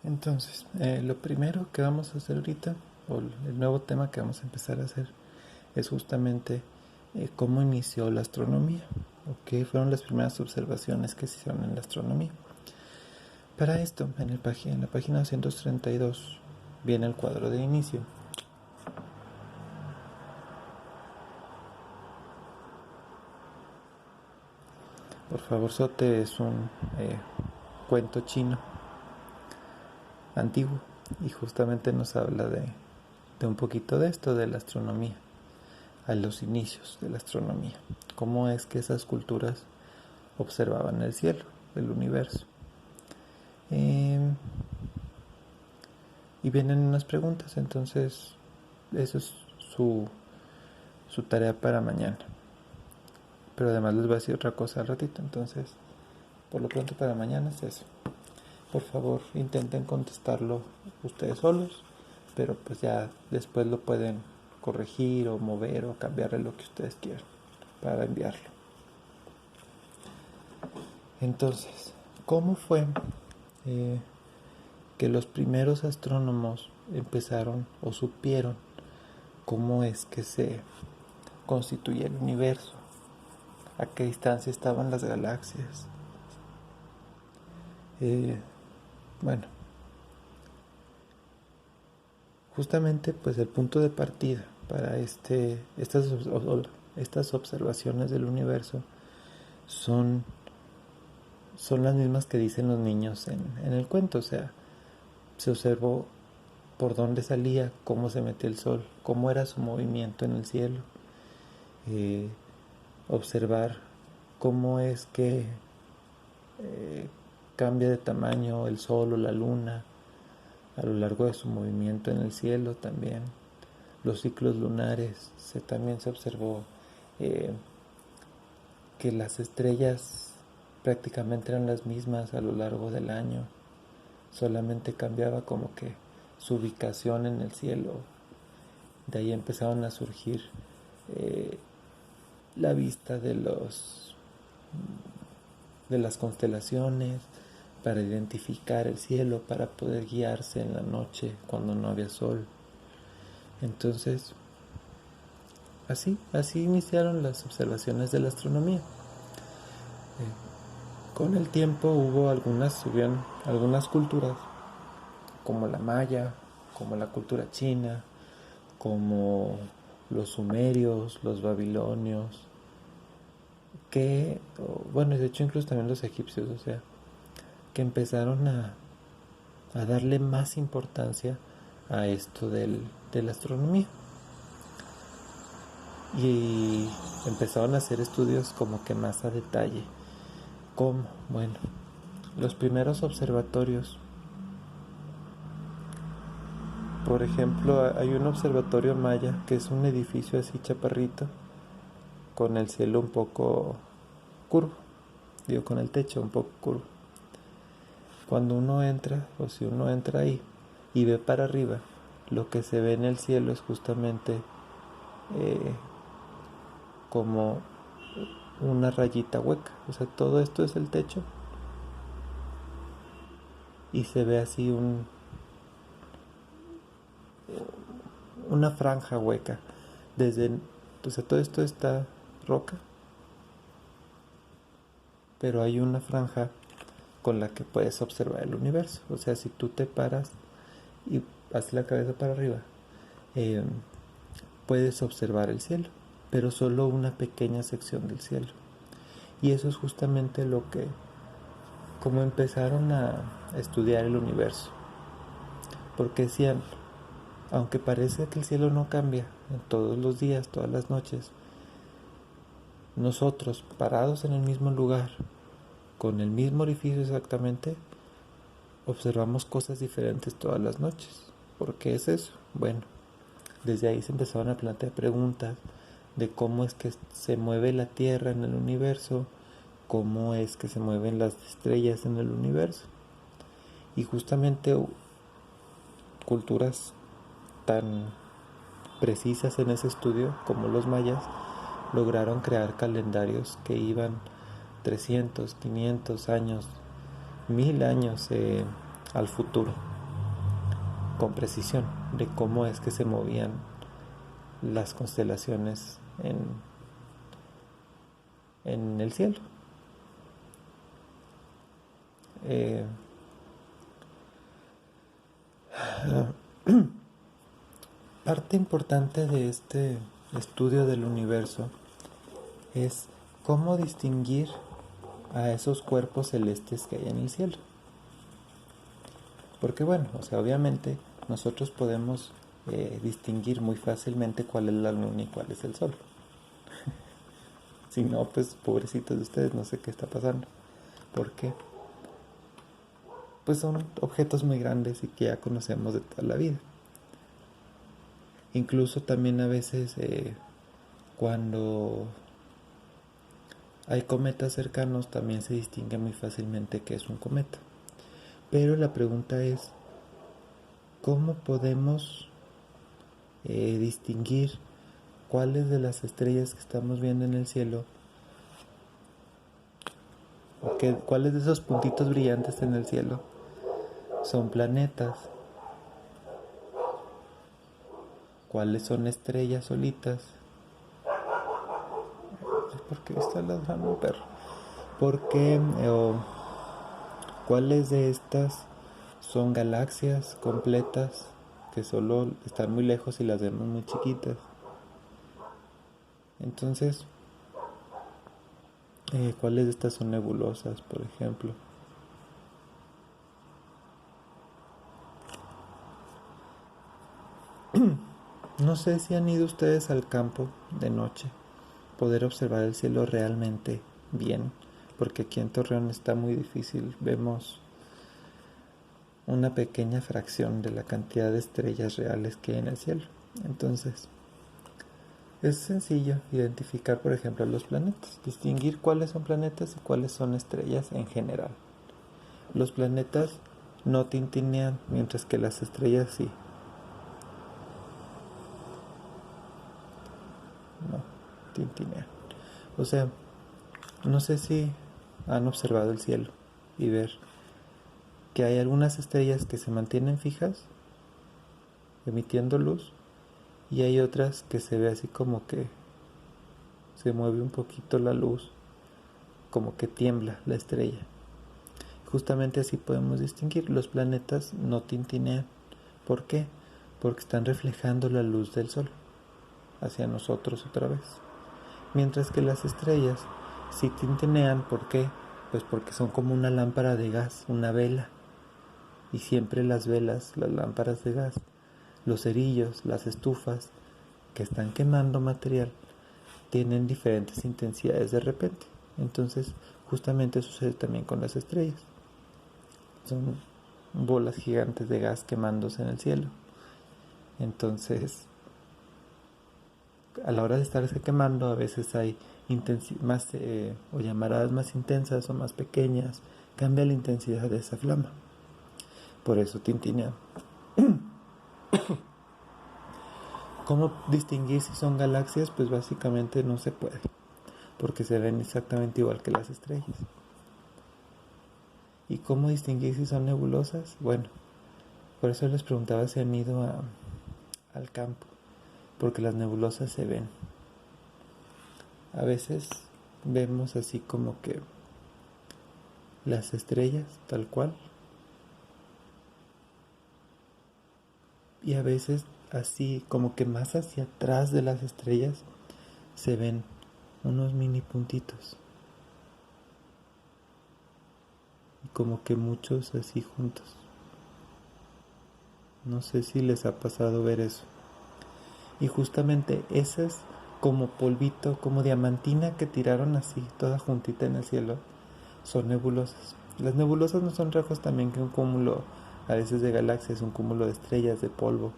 Entonces, lo primero que vamos a hacer ahorita, o el nuevo tema que vamos a empezar a hacer, es justamente cómo inició la astronomía, o qué fueron las primeras observaciones que se hicieron en la astronomía. Para esto, en la página 232 viene el cuadro de inicio. Por favor, Sote es un cuento chino antiguo y justamente nos habla de un poquito de esto, de la astronomía, a los inicios de la astronomía. Cómo es que esas culturas observaban el cielo, el universo. Y vienen unas preguntas, entonces eso es su tarea para mañana. Pero además les voy a decir otra cosa al ratito, entonces por lo pronto para mañana es eso. Por favor, intenten contestarlo ustedes solos, pero pues ya después lo pueden corregir o mover o cambiarle lo que ustedes quieran para enviarlo. Entonces, ¿cómo fue que los primeros astrónomos empezaron o supieron cómo es que se constituye el universo? ¿A qué distancia estaban las galaxias? Bueno, justamente pues el punto de partida para estas observaciones del universo son las mismas que dicen los niños en el cuento. O sea, se observó por dónde salía, cómo se metía el sol, cómo era su movimiento en el cielo, observar cómo es que cambia de tamaño el sol o la luna a lo largo de su movimiento en el cielo también. Los ciclos lunares, también se observó que las estrellas prácticamente eran las mismas a lo largo del año, solamente cambiaba como que su ubicación en el cielo. De ahí empezaron a surgir la vista de las constelaciones para identificar el cielo, para poder guiarse en la noche cuando no había sol. Entonces, así iniciaron las observaciones de la astronomía. Con el tiempo subieron algunas culturas, como la maya, como la cultura china, como los sumerios, los babilonios, bueno, de hecho incluso también los egipcios, o sea, que empezaron a darle más importancia a esto de la astronomía. Y empezaron a hacer estudios como que más a detalle. ¿Cómo? Bueno, los primeros observatorios. Por ejemplo, hay un observatorio maya que es un edificio así chaparrito, con el cielo un poco curvo, con el techo un poco curvo. Cuando uno entra, o si uno entra ahí y ve para arriba, lo que se ve en el cielo es justamente como una rayita hueca. O sea, todo esto es el techo y se ve así una franja hueca. O sea, todo esto está roca, pero hay una franja con la que puedes observar el universo. O sea, si tú te paras y haces la cabeza para arriba, puedes observar el cielo, pero solo una pequeña sección del cielo. Y eso es justamente como empezaron a estudiar el universo. Porque decían, aunque parece que el cielo no cambia todos los días, todas las noches, nosotros, parados en el mismo lugar, con el mismo orificio exactamente, observamos cosas diferentes todas las noches. ¿Por qué es eso? Bueno, desde ahí se empezaron a plantear preguntas de cómo es que se mueve la Tierra en el universo, cómo es que se mueven las estrellas en el universo. Y justamente culturas tan precisas en ese estudio como los mayas lograron crear calendarios que iban 300, 500 años, 1000 años al futuro con precisión de cómo es que se movían las constelaciones en el cielo. Parte importante de este estudio del universo es cómo distinguir a esos cuerpos celestes que hay en el cielo. Porque bueno, o sea, obviamente nosotros podemos distinguir muy fácilmente cuál es la luna y cuál es el sol. Si no, pues pobrecitos de ustedes, no sé qué está pasando. ¿Por qué? Pues son objetos muy grandes y que ya conocemos de toda la vida. Incluso también a veces cuando hay cometas cercanos también se distingue muy fácilmente que es un cometa. Pero la pregunta es, ¿cómo podemos distinguir cuáles de las estrellas que estamos viendo en el cielo, o cuáles de esos puntitos brillantes en el cielo son planetas, cuáles son estrellas solitas? ¿Por qué está ladrando un perro? ¿Por qué? ¿Cuáles de estas son galaxias completas que solo están muy lejos y las vemos muy chiquitas? Entonces, ¿cuáles de estas son nebulosas, por ejemplo? No sé si han ido ustedes al campo de noche, poder observar el cielo realmente bien, porque aquí en Torreón está muy difícil. Vemos una pequeña fracción de la cantidad de estrellas reales que hay en el cielo. Entonces, es sencillo identificar, por ejemplo, los planetas, distinguir cuáles son planetas y cuáles son estrellas en general. Los planetas no tintinean, mientras que las estrellas sí. No, tintinean. O sea, no sé si han observado el cielo y ver que hay algunas estrellas que se mantienen fijas, emitiendo luz, y hay otras que se ve así como que se mueve un poquito la luz, como que tiembla la estrella. Justamente así podemos distinguir. Los planetas no tintinean. ¿Por qué? Porque están reflejando la luz del sol hacia nosotros otra vez. Mientras que las estrellas sí tintinean. ¿Por qué? Pues porque son como una lámpara de gas, una vela. Y siempre las velas, las lámparas de gas, los cerillos, las estufas que están quemando material, tienen diferentes intensidades de repente. Entonces, justamente sucede también con las estrellas. Son bolas gigantes de gas quemándose en el cielo. Entonces, a la hora de estarse quemando, a veces hay más o llamaradas más intensas o más pequeñas. Cambia la intensidad de esa flama. Por eso tintinean. ¿Cómo distinguir si son galaxias? Pues básicamente no se puede, porque se ven exactamente igual que las estrellas. ¿Y cómo distinguir si son nebulosas? Bueno, por eso les preguntaba si han ido al campo, porque las nebulosas se ven. A veces vemos así como que las estrellas tal cual, y a veces así como que más hacia atrás de las estrellas se ven unos mini puntitos, y como que muchos así juntos. No sé si les ha pasado ver eso. Y justamente esas como polvito, como diamantina que tiraron así toda juntita en el cielo, son nebulosas. Las nebulosas no son lejos también que un cúmulo a veces de galaxias, un cúmulo de estrellas, de polvo,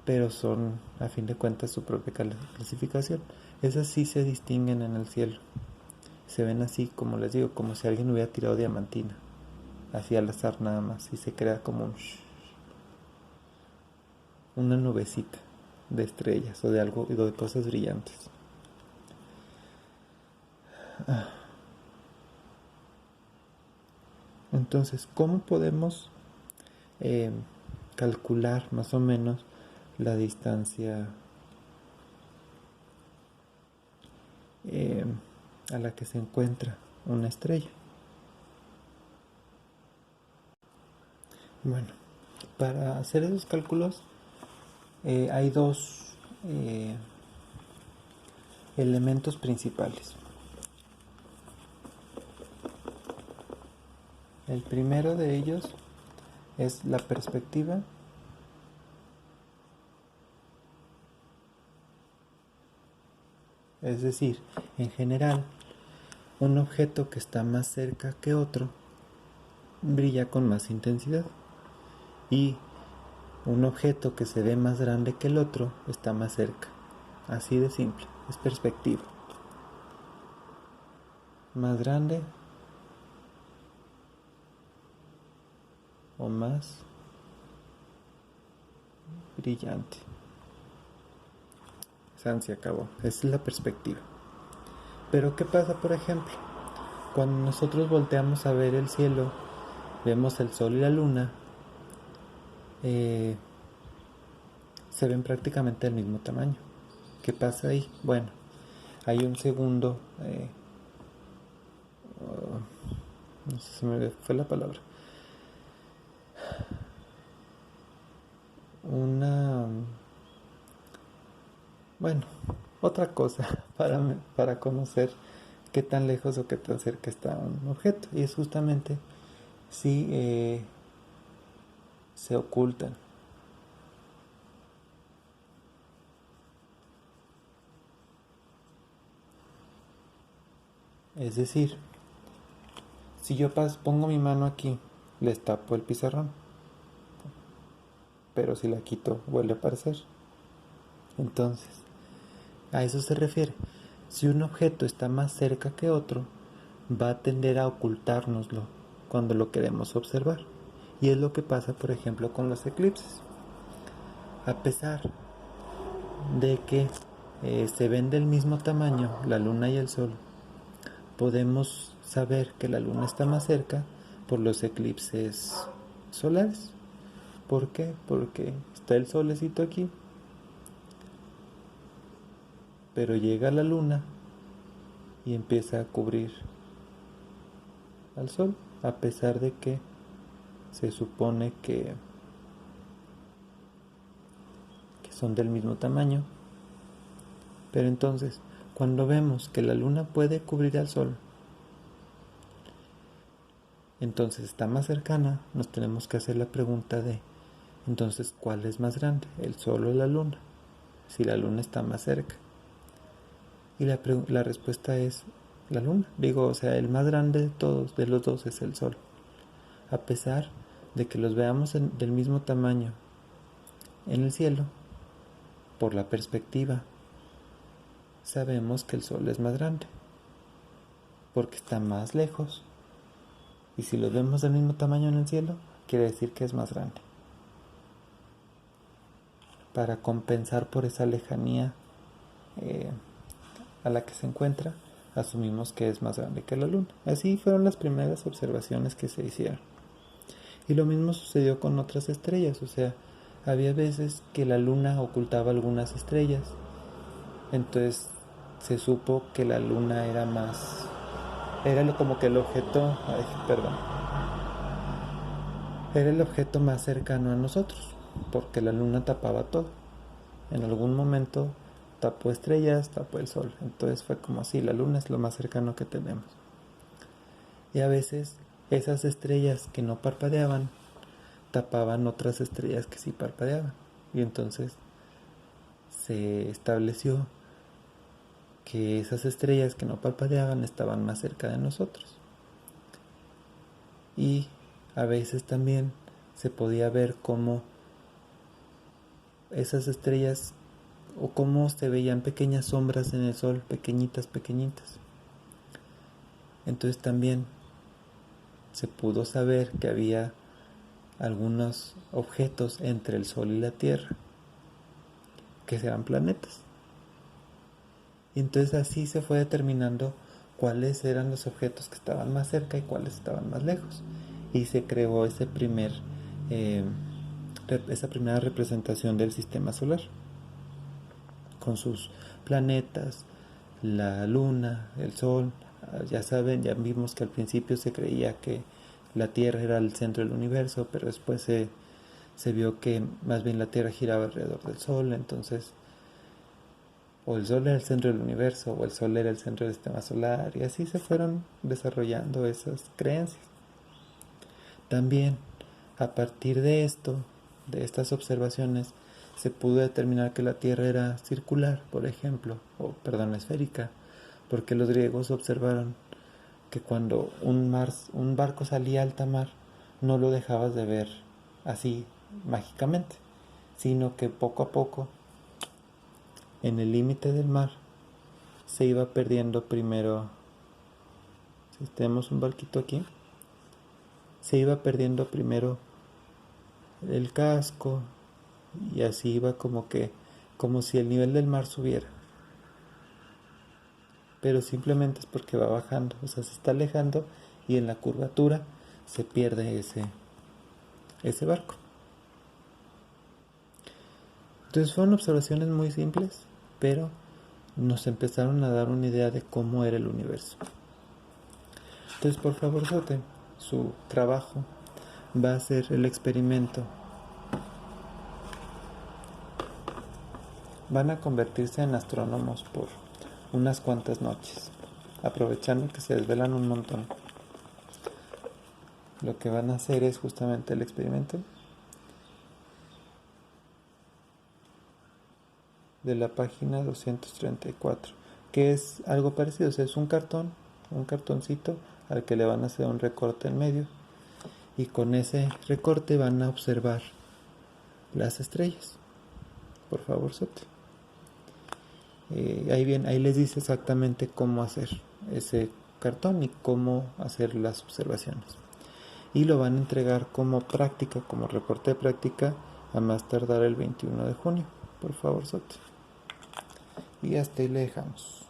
pero son a fin de cuentas su propia clasificación. Esas sí se distinguen en el cielo, se ven así, como les digo, como si alguien hubiera tirado diamantina así al azar nada más, y se crea como una nubecita de estrellas o de algo, o de cosas brillantes. Entonces, ¿cómo podemos calcular más o menos la distancia a la que se encuentra una estrella? Bueno, para hacer esos cálculos hay dos elementos principales. El primero de ellos es la perspectiva. Es decir, en general, un objeto que está más cerca que otro brilla con más intensidad, y un objeto que se ve más grande que el otro está más cerca. Así de simple, es perspectiva. Más grande o más brillante. San se acabó. Esa es la perspectiva. Pero ¿qué pasa, por ejemplo? Cuando nosotros volteamos a ver el cielo, vemos el sol y la luna, se ven prácticamente del mismo tamaño. ¿Qué pasa ahí? Bueno, hay un segundo, no sé si me fue la palabra, bueno, otra cosa para conocer qué tan lejos o qué tan cerca está un objeto, y es justamente si se ocultan. Es decir, si yo pongo mi mano aquí, les tapo el pizarrón, pero si la quito vuelve a aparecer. Entonces, a eso se refiere. Si un objeto está más cerca que otro, va a tender a ocultárnoslo cuando lo queremos observar. Y es lo que pasa, por ejemplo, con los eclipses. A pesar de que se ven del mismo tamaño la luna y el sol, podemos saber que la luna está más cerca por los eclipses solares. ¿Por qué? Porque está el solecito aquí, pero llega la luna y empieza a cubrir al sol, a pesar de que se supone que son del mismo tamaño. Pero entonces, cuando vemos que la luna puede cubrir al sol, entonces está más cercana, nos tenemos que hacer la pregunta de, entonces, ¿cuál es más grande, el sol o la luna? Si la luna está más cerca. Y la respuesta es la luna. Digo, o sea, el más grande de todos, de los dos, es el sol. A pesar de que los veamos del mismo tamaño en el cielo, por la perspectiva, sabemos que el sol es más grande, porque está más lejos. Y si los vemos del mismo tamaño en el cielo, quiere decir que es más grande. Para compensar por esa lejanía a la que se encuentra, asumimos que es más grande que la luna. Así fueron las primeras observaciones que se hicieron. Y lo mismo sucedió con otras estrellas, o sea, había veces que la luna ocultaba algunas estrellas, entonces se supo que la luna era como que el objeto, era el objeto más cercano a nosotros, porque la luna tapaba todo. En algún momento tapó estrellas, tapó el sol, entonces fue como así, la luna es lo más cercano que tenemos. Y a veces esas estrellas que no parpadeaban tapaban otras estrellas que sí parpadeaban, y entonces se estableció que esas estrellas que no parpadeaban estaban más cerca de nosotros. Y a veces también se podía ver cómo esas estrellas, o cómo se veían pequeñas sombras en el sol, pequeñitas. Entonces también se pudo saber que había algunos objetos entre el sol y la Tierra que eran planetas. Y entonces así se fue determinando cuáles eran los objetos que estaban más cerca y cuáles estaban más lejos. y se creó esa primera representación del sistema solar, con sus planetas, la luna, el sol. Ya saben, ya vimos que al principio se creía que la Tierra era el centro del universo, pero después se vio que más bien la Tierra giraba alrededor del Sol. Entonces, o el Sol era el centro del universo, o el Sol era el centro del sistema solar, y así se fueron desarrollando esas creencias. También, a partir de esto, de estas observaciones, se pudo determinar que la Tierra era circular, por ejemplo, o perdón, esférica, porque los griegos observaron que cuando un barco salía a alta mar, no lo dejabas de ver así mágicamente, sino que poco a poco, en el límite del mar, se iba perdiendo primero. Si tenemos un barquito aquí, se iba perdiendo primero el casco, y así iba como si el nivel del mar subiera, pero simplemente es porque va bajando, o sea, se está alejando, y en la curvatura se pierde ese barco. Entonces fueron observaciones muy simples, pero nos empezaron a dar una idea de cómo era el universo. Entonces, por favor, su trabajo va a ser el experimento. Van a convertirse en astrónomos por unas cuantas noches, aprovechando que se desvelan un montón. Lo que van a hacer es justamente el experimento de la página 234, que es algo parecido. O sea, es un cartoncito al que le van a hacer un recorte en medio, y con ese recorte van a observar las estrellas. Por favor, Sote. Ahí les dice exactamente cómo hacer ese cartón y cómo hacer las observaciones. Y lo van a entregar como práctica, como reporte de práctica, a más tardar el 21 de junio. Por favor, Sote. Y hasta ahí le dejamos.